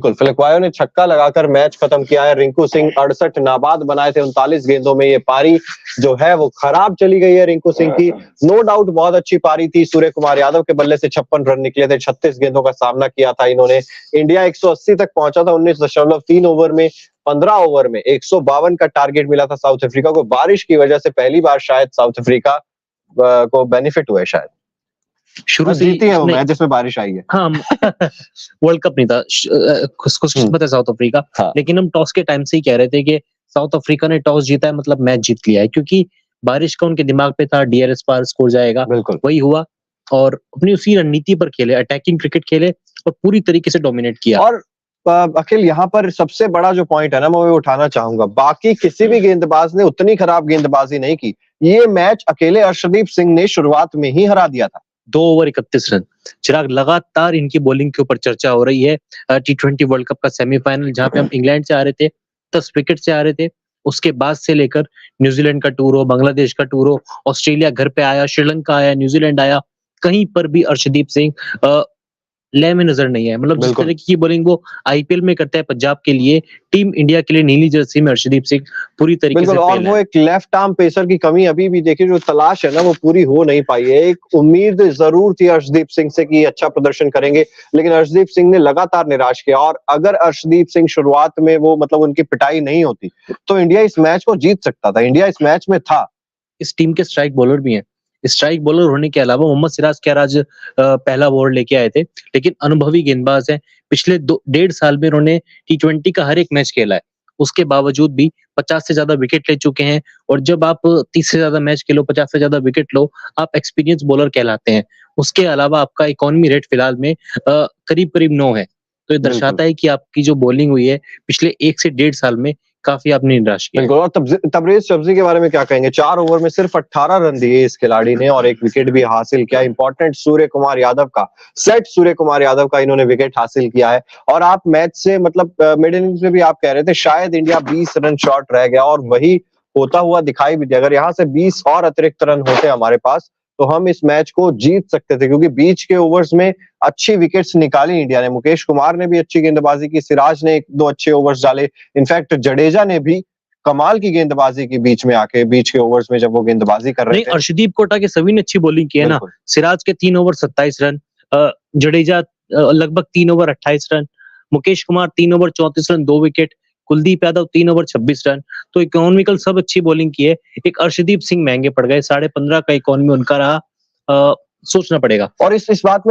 बिल्कुल, फिलिक्वायो ने छक्का लगाकर मैच खत्म किया है। रिंकू सिंह 68 नाबाद बनाए थे 39 गेंदों में। ये पारी जो है वो खराब चली गई है रिंकू सिंह की। नो डाउट बहुत अच्छी पारी थी। सूर्य कुमार यादव के बल्ले से 56 रन निकले थे। 36 गेंदों का सामना किया था इन्होंने। इंडिया 180 तक पहुंचा था 19.3 ओवर में। 15 ओवर में 152 का टारगेट मिला था साउथ अफ्रीका को। बारिश की वजह से पहली बार शायद साउथ अफ्रीका को बेनिफिट हुआ है शायद। शुरू से जीती है वो मैच जिसमें बारिश आई है। हाँ वर्ल्ड कप नहीं था, खुशकिस्मत है साउथ अफ्रीका। हाँ। लेकिन हम टॉस के टाइम से ही कह रहे थे कि साउथ अफ्रीका ने टॉस जीता है मतलब मैच जीत लिया है, क्योंकि बारिश का उनके दिमाग पे था, डीआरएस पार स्कोर जाएगा, बिल्कुल वही हुआ। और अपनी उसी रणनीति पर खेले, अटैकिंग क्रिकेट खेले और पूरी तरीके से डोमिनेट किया। और अखिल यहाँ पर सबसे बड़ा जो पॉइंट है ना, मैं उठाना चाहूंगा, बाकी किसी भी गेंदबाज ने उतनी खराब गेंदबाजी नहीं की। ये मैच अकेले अर्शदीप सिंह ने शुरुआत में ही हरा दिया था। 2 ओवर 31 रन। चिराग, लगातार इनकी बॉलिंग के ऊपर चर्चा हो रही है। T20 वर्ल्ड कप का सेमीफाइनल जहां पे हम इंग्लैंड से आ रहे थे, 10 विकेट से आ रहे थे, उसके बाद से लेकर न्यूजीलैंड का टूर हो, बांग्लादेश का टूर हो, ऑस्ट्रेलिया घर पे आया, श्रीलंका आया, न्यूजीलैंड आया, कहीं पर भी अर्शदीप सिंह लय में नजर नहीं है। मतलब जिस तरह की बॉलिंग वो आईपीएल में करता है पंजाब के लिए, टीम इंडिया के लिए नीली जर्सी में अर्शदीप सिंह पूरी तरीके से और वो एक लेफ्ट आर्म पेसर की कमी अभी भी देखिए, जो तलाश है ना वो पूरी हो नहीं पाई है। एक उम्मीद जरूर थी अर्शदीप सिंह से कि अच्छा प्रदर्शन करेंगे, लेकिन अर्शदीप सिंह ने लगातार निराश किया। और अगर अर्शदीप सिंह शुरुआत में वो मतलब उनकी पिटाई नहीं होती तो इंडिया इस मैच को जीत सकता था। इंडिया इस मैच में था। इस टीम के स्ट्राइक बॉलर भी हैं। स्ट्राइक बॉलर होने के अलावा मोहम्मद सिराज के आज पहला ओवर लेके आए थे, लेकिन अनुभवी गेंदबाज हैं। पिछले 1.5 साल में उन्होंने T20 का हर एक मैच खेला है, उसके बावजूद भी 50 से ज्यादा विकेट ले चुके हैं। और जब आप 30 से ज्यादा मैच खेलो, 50 से ज्यादा विकेट लो, आप एक्सपीरियंस बॉलर कहलाते हैं। उसके अलावा आपका इकोनॉमी रेट फिलहाल में करीब करीब 9 है। तो ये दर्शाता है कि आपकी जो बॉलिंग हुई है पिछले 1 से 1.5 साल में, काफी आपने निराश किया। बिल्कुल। और तबरेज सब्जी के बारे में क्या कहेंगे? 4 ओवर में सिर्फ 18 रन दिए इस खिलाड़ी ने और 1 विकेट भी हासिल किया। इंपॉर्टेंट सूर्य कुमार यादव का सूर्य कुमार यादव का इन्होंने विकेट हासिल किया है। और आप मैच से मतलब मिड इनिंग्स में भी आप कह रहे थे शायद इंडिया 20 रन शॉर्ट रह गया, और वही होता हुआ दिखाई भी दिया। अगर यहाँ से 20 और अतिरिक्त रन होते हमारे पास तो हम इस मैच को जीत सकते थे, क्योंकि बीच के ओवर्स में अच्छी विकेट्स निकाली इंडिया ने। मुकेश कुमार ने भी अच्छी गेंदबाजी की, सिराज ने 1-2 अच्छे ओवर्स डाले। इनफैक्ट जडेजा ने भी कमाल की गेंदबाजी की बीच में आके, बीच के ओवर्स में जब वो गेंदबाजी कर रहे थे। अर्शदीप को हटा के सभी ने अच्छी बॉलिंग की है ना। सिराज के 3 ओवर 27 रन, जडेजा लगभग 3 over 28 run, Mukesh Kumar 3 over 34 run 2 wicket, Kuldeep Yadav 3 over 26 run. तो इकोनॉमिकल सब अच्छी बॉलिंग की है। एक अर्शदीप सिंह महंगे पड़ गए, 15.5 का इकोनॉमी उनका रहा। सोचना पड़ेगा। और इस बात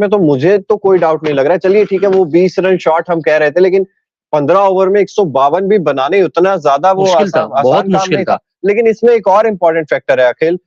में तो मुझे तो कोई डाउट नहीं लग रहा है। चलिए ठीक है, वो 20 रन शॉर्ट हम कह रहे थे, लेकिन 15 ओवर में 152 भी बनाने उतना ज्यादा वो बहुत मुश्किल था। लेकिन इसमें एक और इम्पोर्टेंट फैक्टर है अखिल,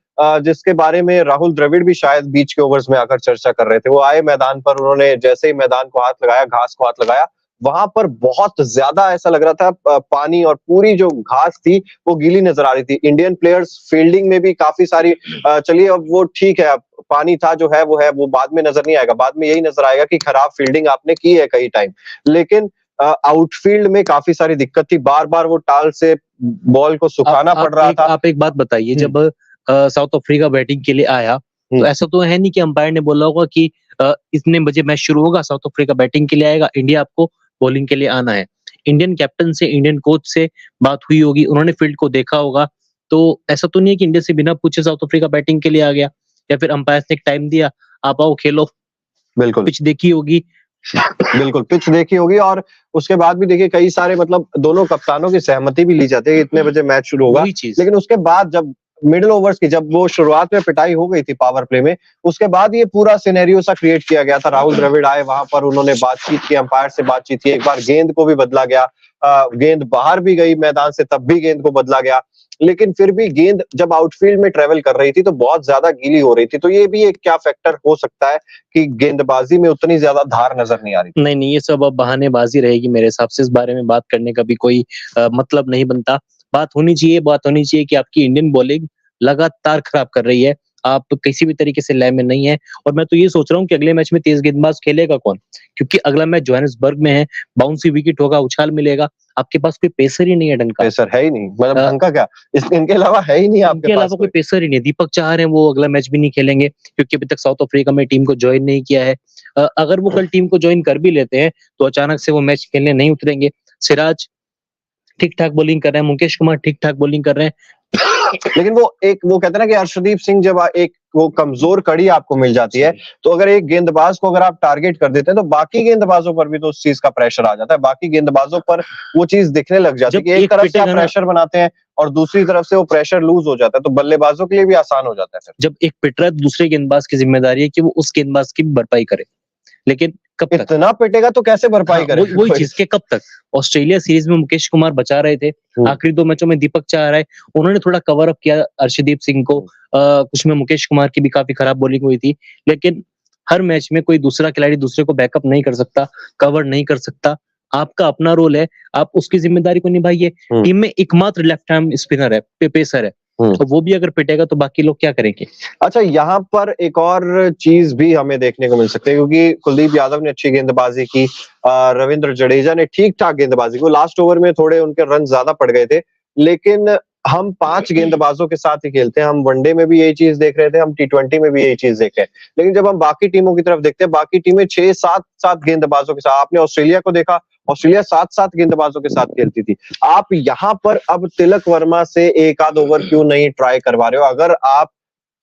जिसके बारे में राहुल द्रविड़ भी शायद बीच के ओवर्स में आकर चर्चा कर रहे थे। वो आए मैदान पर, उन्होंने जैसे ही मैदान को हाथ लगाया, घास को हाथ लगाया, वहां पर बहुत ज्यादा ऐसा लग रहा था पानी, और पूरी जो घास थी वो गीली नजर आ रही थी। इंडियन प्लेयर्स फील्डिंग में भी काफी सारी, चलिए अब वो ठीक है, पानी था जो है वो बाद में नजर नहीं आएगा। बाद में यही नजर आएगा कि खराब फील्डिंग आपने की है कई टाइम, लेकिन आउटफील्ड में काफी सारी दिक्कत थी। बार बार वो टाल से बॉल को सुखाना पड़ रहा था। आप एक बात बताइए, जब साउथ अफ्रीका बैटिंग के लिए आया तो ऐसा तो है नहीं कि अंपायर ने बोला होगा कि इतने बजे मैच शुरू होगा, साउथ अफ्रीका बैटिंग के लिए आएगा, इंडिया आपको बॉलिंग के लिए आना है। इंडियन कैप्टन से, इंडियन कोच से बात हुई होगी, उन्होंने फील्ड को देखा होगा। तो ऐसा तो नहीं है कि इंडिया से बिना पूछे साउथ अफ्रीका बैटिंग के लिए आ गया, या फिर अंपायर ने एक टाइम दिया, आप आओ खेलो। बिल्कुल पिच देखी होगी। बिल्कुल पिच देखी होगी, और उसके बाद भी देखिए कई सारे मतलब दोनों कप्तानों की सहमति भी ली जाती है कि इतने बजे मैच शुरू होगा। लेकिन उसके बाद जब मिडिल ओवर्स की, जब वो शुरुआत में पिटाई हो गई थी पावर प्ले में, उसके बाद ये पूरा सिनेरियो सा क्रिएट किया गया था। राहुल द्रविड़ आए, वहां पर उन्होंने बातचीत की, अंपायर से बातचीत की। एक बार गेंद को भी बदला गया, गेंद बाहर भी गई मैदान से, तब भी गेंद को बदला गया। लेकिन फिर भी गेंद जब आउटफील्ड में ट्रेवल कर रही थी तो बहुत ज्यादा गीली हो रही थी। तो ये भी एक क्या फैक्टर हो सकता है कि गेंदबाजी में उतनी ज्यादा धार नजर नहीं आ रही। नहीं, ये सब अब बहानेबाजी रहेगी मेरे हिसाब से। इस बारे में बात करने का भी कोई मतलब नहीं बनता। बात होनी चाहिए कि आपकी इंडियन बॉलिंग लगातार खराब कर रही है। आप किसी भी तरीके से लय में नहीं है। और मैं तो ये सोच रहा हूँ कि अगले मैच में तेज गेंदबाज खेलेगा कौन, क्योंकि अगला मैच जोहानिसबर्ग में है, बाउंसी विकेट होगा, उछाल मिलेगा, आपके पास कोई पेसर ही नहीं है ढंग का। पेसर है ही नहीं, मतलब अ, ढंग का क्या, इनके अलावा है ही नहीं आपके इनके पास अलावा कोई कोई। पेसर ही नहीं है। दीपक चाहर हैं, वो अगला मैच भी नहीं खेलेंगे क्योंकि अभी तक साउथ अफ्रीका में टीम को ज्वाइन नहीं किया है। अगर वो कल टीम को ज्वाइन कर भी लेते हैं तो अचानक से वो मैच खेलने नहीं उतरेंगे। सिराज ठीक ठाक बॉलिंग कर रहे हैं, मुकेश कुमार ठीक ठाक बॉलिंग कर रहे हैं। लेकिन वो कहते हैं ना कि अर्शदीप सिंह जब एक वो कमजोर कड़ी आपको मिल जाती है, तो अगर एक गेंदबाज को अगर आप टारगेट कर देते हैं तो बाकी गेंदबाजों पर भी तो उस चीज का प्रेशर आ जाता है, बाकी गेंदबाजों पर वो चीज दिखने लग जाती है जब कि एक एक तरफ से आप पिटेगा ना, प्रेशर बनाते हैं और दूसरी तरफ से वो प्रेशर लूज हो जाता है, तो बल्लेबाजों के लिए भी आसान हो जाता है फिर। जब एक पिट रहा है तो दूसरे गेंदबाज की जिम्मेदारी है कि वो उस गेंदबाज की भी भरपाई करे, लेकिन कब तक? इतना पिटेगा तो कैसे भरपाई हाँ, करेगा वही कोई? चीज के कब तक? ऑस्ट्रेलिया सीरीज में मुकेश कुमार बचा रहे थे, आखिरी 2 मैचों में दीपक चाहर आए, उन्होंने थोड़ा कवर अप किया अर्शदीप सिंह को। कुछ में मुकेश कुमार की भी काफी खराब बॉलिंग हुई थी, लेकिन हर मैच में कोई दूसरा खिलाड़ी दूसरे को बैकअप नहीं कर सकता, कवर नहीं कर सकता। आपका अपना रोल है, आप उसकी जिम्मेदारी को निभाइए। टीम में एकमात्र लेफ्ट हैंड स्पिनर है, पेसर है, तो वो भी अगर पिटेगा तो बाकी लोग क्या करेंगे? अच्छा, यहाँ पर एक और चीज भी हमें देखने को मिल सकती है, क्योंकि कुलदीप यादव ने अच्छी गेंदबाजी की, रविंद्र जडेजा ने ठीक ठाक गेंदबाजी की, लास्ट ओवर में थोड़े उनके रन ज्यादा पड़ गए थे, लेकिन हम 5 गेंदबाजों के साथ ही खेलते हैं। हम वनडे में भी यही चीज देख रहे थे, हम T20 में भी यही चीज देख रहे हैं, लेकिन जब हम बाकी टीमों की तरफ देखते हैं, बाकी टीमें 6-7 गेंदबाजों के साथ, आपने ऑस्ट्रेलिया को देखा, ऑस्ट्रेलिया 7-7 गेंदबाजों के साथ खेलती थी। आप यहाँ पर अब तिलक वर्मा से एक आध ओवर क्यों नहीं ट्राई करवा रहे हो? अगर आप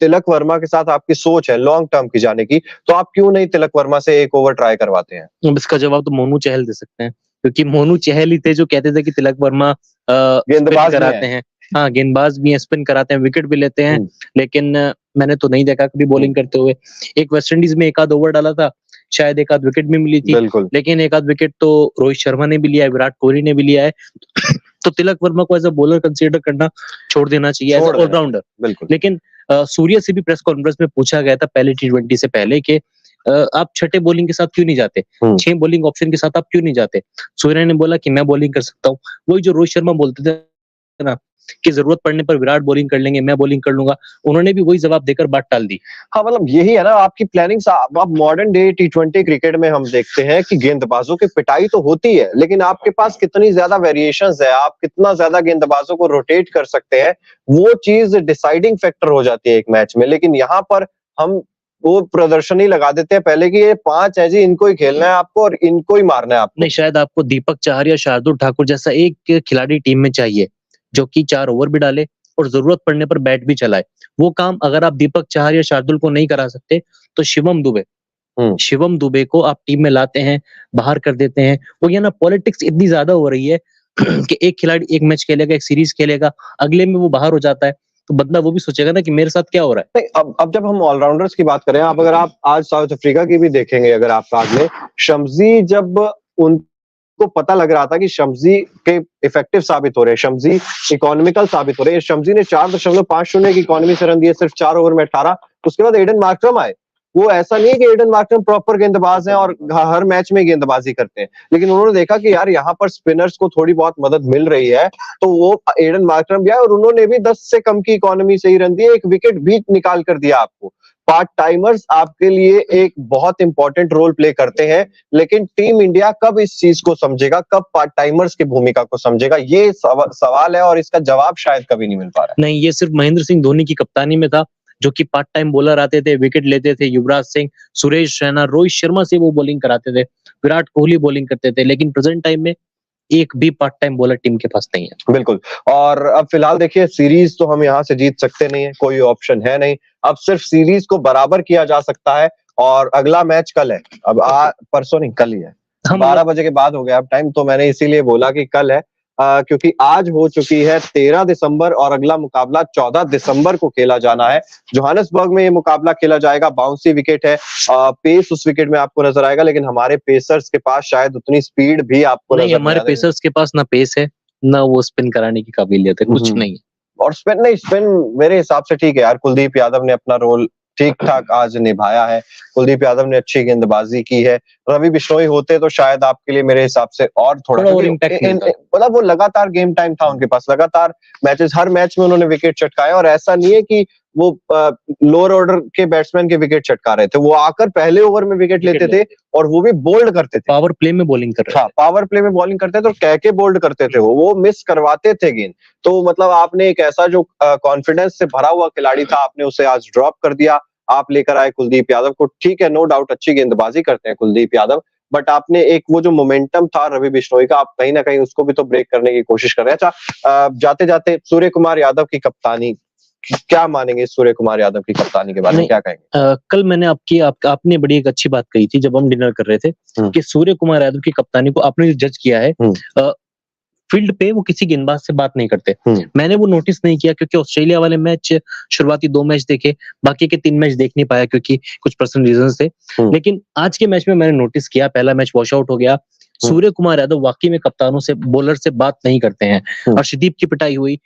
तिलक वर्मा के साथ आपकी सोच है लॉन्ग टर्म की जाने की, तो आप क्यों नहीं तिलक वर्मा से एक ओवर ट्राई करवाते हैं? अब इसका जवाब तो मोनू चहल दे सकते हैं, क्योंकि मोनू चहल ही थे जो कहते थे कि तिलक वर्मा स्पिन गेंदबाज भी कराते है। हैं। हाँ, गेंदबाज भी हैं, स्पिन कराते हैं, विकेट भी लेते हैं, लेकिन मैंने तो नहीं देखा कभी बॉलिंग करते हुए। एक वेस्टइंडीज में एक आध ओवर डाला था, शायद एक आध विकेट भी मिली थी, बिल्कुल, लेकिन एक आध विकेट तो रोहित शर्मा ने भी लिया है, विराट कोहली ने भी लिया है। तो तिलक वर्मा को एज अ बॉलर कंसीडर करना छोड़ देना चाहिए, एज छोड़ देना ऑलराउंडर। बिल्कुल। लेकिन सूर्य से भी प्रेस कॉन्फ्रेंस में पूछा गया था पहले T20 से पहले कि आप छठे बॉलिंग के साथ क्यों नहीं जाते, 6 बॉलिंग ऑप्शन के साथ आप क्यों नहीं जाते? सूर्य ने बोला कि मैं बॉलिंग कर सकता हूँ। वही जो रोहित शर्मा बोलते थे ना कि जरूरत पड़ने पर विराट बॉलिंग कर लेंगे, मैं बॉलिंग कर लूंगा, उन्होंने भी वही जवाब देकर बात टाल दी। हाँ, मतलब यही है ना आपकी प्लानिंग। आप मॉडर्न डे T20 क्रिकेट में हम देखते हैं कि गेंदबाजों की पिटाई तो होती है, लेकिन आपके पास कितनी ज्यादा वेरिएशंस है, आप कितना ज्यादा गेंदबाजों को रोटेट कर सकते हैं, वो चीज डिसाइडिंग फैक्टर हो जाती है एक मैच में। लेकिन यहाँ पर हम वो प्रदर्शन ही लगा देते हैं पहले कि ये 5 है जी, इनको ही खेलना है आपको और इनको ही मारना है आपको। नहीं, शायद आपको दीपक चाहर या शार्दुल ठाकुर जैसा एक खिलाड़ी टीम में चाहिए जो कि 4 ओवर भी डाले और जरूरत पड़ने पर बैट भी चलाए। वो काम अगर आप दीपक चाहर या शार्दुल को नहीं करा सकते तो शिवम दुबे को आप टीम में लाते हैं, बाहर कर देते हैं। वो ये ना पॉलिटिक्स इतनी ज्यादा हो रही है कि एक खिलाड़ी एक मैच खेलेगा, एक सीरीज खेलेगा, अगले में वो बाहर हो जाता है, तो बंदा वो भी सोचेगा ना कि मेरे साथ क्या हो रहा है। नहीं, अब जब हम ऑलराउंडर्स की बात करें, अगर आप आज साउथ अफ्रीका की भी देखेंगे, अगर आप बाद में शम्सी, जब उनको पता लग रहा था कि शम्सी के इफेक्टिव साबित हो रहे हैं, शम्सी इकोनॉमिकल साबित हो रहे हैं, शम्सी ने 4.50 की इकोनॉमी से रन दिए सिर्फ 4 ओवर में 18। उसके बाद एडन मार्करम आए। वो ऐसा नहीं है कि एडन मार्करम प्रॉपर गेंदबाज हैं और हर मैच में गेंदबाजी करते हैं, लेकिन उन्होंने देखा कि यार यहाँ पर स्पिनर्स को थोड़ी बहुत मदद मिल रही है, तो वो एडन मार्करम भी आए और उन्होंने भी 10 से कम की इकोनॉमी से ही रन दिए, एक विकेट भी निकाल कर दिया आपको। पार्ट टाइमर्स आपके लिए एक बहुत इंपॉर्टेंट रोल प्ले करते हैं, लेकिन टीम इंडिया कब इस चीज को समझेगा, कब पार्ट टाइमर्स की भूमिका को समझेगा, ये सवाल है और इसका जवाब शायद कभी नहीं मिल पा रहा है। नहीं, ये सिर्फ महेंद्र सिंह धोनी की कप्तानी में था, जो कि पार्ट टाइम बॉलर आते थे, विकेट लेते थे। युवराज सिंह, सुरेश रैना, रोहित शर्मा से वो बॉलिंग कराते थे, विराट कोहली बॉलिंग करते थे, लेकिन प्रेजेंट टाइम में एक भी पार्ट टाइम बॉलर टीम के पास नहीं है। बिल्कुल। और अब फिलहाल देखिए, सीरीज तो हम यहाँ से जीत सकते नहीं है, कोई ऑप्शन है नहीं। अब सिर्फ सीरीज को बराबर किया जा सकता है और अगला मैच कल है। अब परसों नहीं, कल ही है। 12 बजे के बाद हो गया अब टाइम, तो मैंने इसीलिए बोला कि कल है, क्योंकि आज हो चुकी है 13 दिसंबर और अगला मुकाबला 14 दिसंबर को खेला जाना है। जोहानिसबर्ग में ये मुकाबला खेला जाएगा। बाउंसी विकेट है, पेस उस विकेट में आपको नजर आएगा, लेकिन हमारे पेसर्स के पास शायद उतनी स्पीड भी आपको नहीं, नजर हमारे पेसर्स के पास ना पेस है, ना वो स्पिन कराने की काबिलियत है, कुछ नहीं है। और स्पिन मेरे हिसाब से ठीक है यार, कुलदीप यादव ने अपना रोल ठीक ठाक आज निभाया है। कुलदीप यादव ने अच्छी गेंदबाजी की है। रवि बिश्नोई होते तो शायद आपके लिए मेरे हिसाब से और थोड़ा और इम्पैक्ट मिलता, मतलब वो लगातार गेम टाइम था उनके पास, लगातार मैचेस, हर मैच में उन्होंने विकेट चटकाए, और ऐसा नहीं है कि वो लोअर ऑर्डर के बैट्समैन के विकेट चटका रहे थे। वो आकर पहले ओवर में विकेट लेते थे और वो भी बोल्ड करते थे, पावर प्ले में बॉलिंग कर रहे हाँ पावर प्ले में बॉलिंग करते थे और कह के बोल्ड करते थे, वो मिस करवाते थे गेंद। तो मतलब आपने एक ऐसा जो कॉन्फिडेंस से भरा हुआ खिलाड़ी था, आपने उसे आज ड्रॉप कर दिया। आप लेकर आए कुलदीप यादव को, ठीक है नो डाउट अच्छी गेंदबाजी करते हैं कुलदीप यादव, बट आपने एक वो जो मोमेंटम था रवि बिश्नोई का, आप कहीं ना कहीं उसको भी तो ब्रेक करने की कोशिश कर रहे हैं। अच्छा, जाते जाते सूर्य कुमार यादव की कप्तानी, क्या मानेंगे सूर्य कुमार यादव की कप्तानी के बारे में, नहीं, क्या कहेंगे? कल मैंने आपने बड़ी एक अच्छी बात कही थी जब हम डिनर कर रहे थे कि सूर्य कुमार यादव की कप्तानी को आपने जो जज किया है, फील्ड पे वो किसी गेंदबाज से बात नहीं करते। मैंने वो नोटिस नहीं किया क्योंकि ऑस्ट्रेलिया वाले मैच शुरुआती 2 मैच देखे, बाकी के 3 मैच देख नहीं पाया क्योंकि कुछ पर्सनल रीजन से। लेकिन आज के मैच में मैंने नोटिस किया, पहला मैच वॉश आउट हो गया। सूर्य कुमार यादव वाकई में कप्तानों से, बॉलर से बात नहीं करते हैं। अर्शदीप की पिटाई हुई,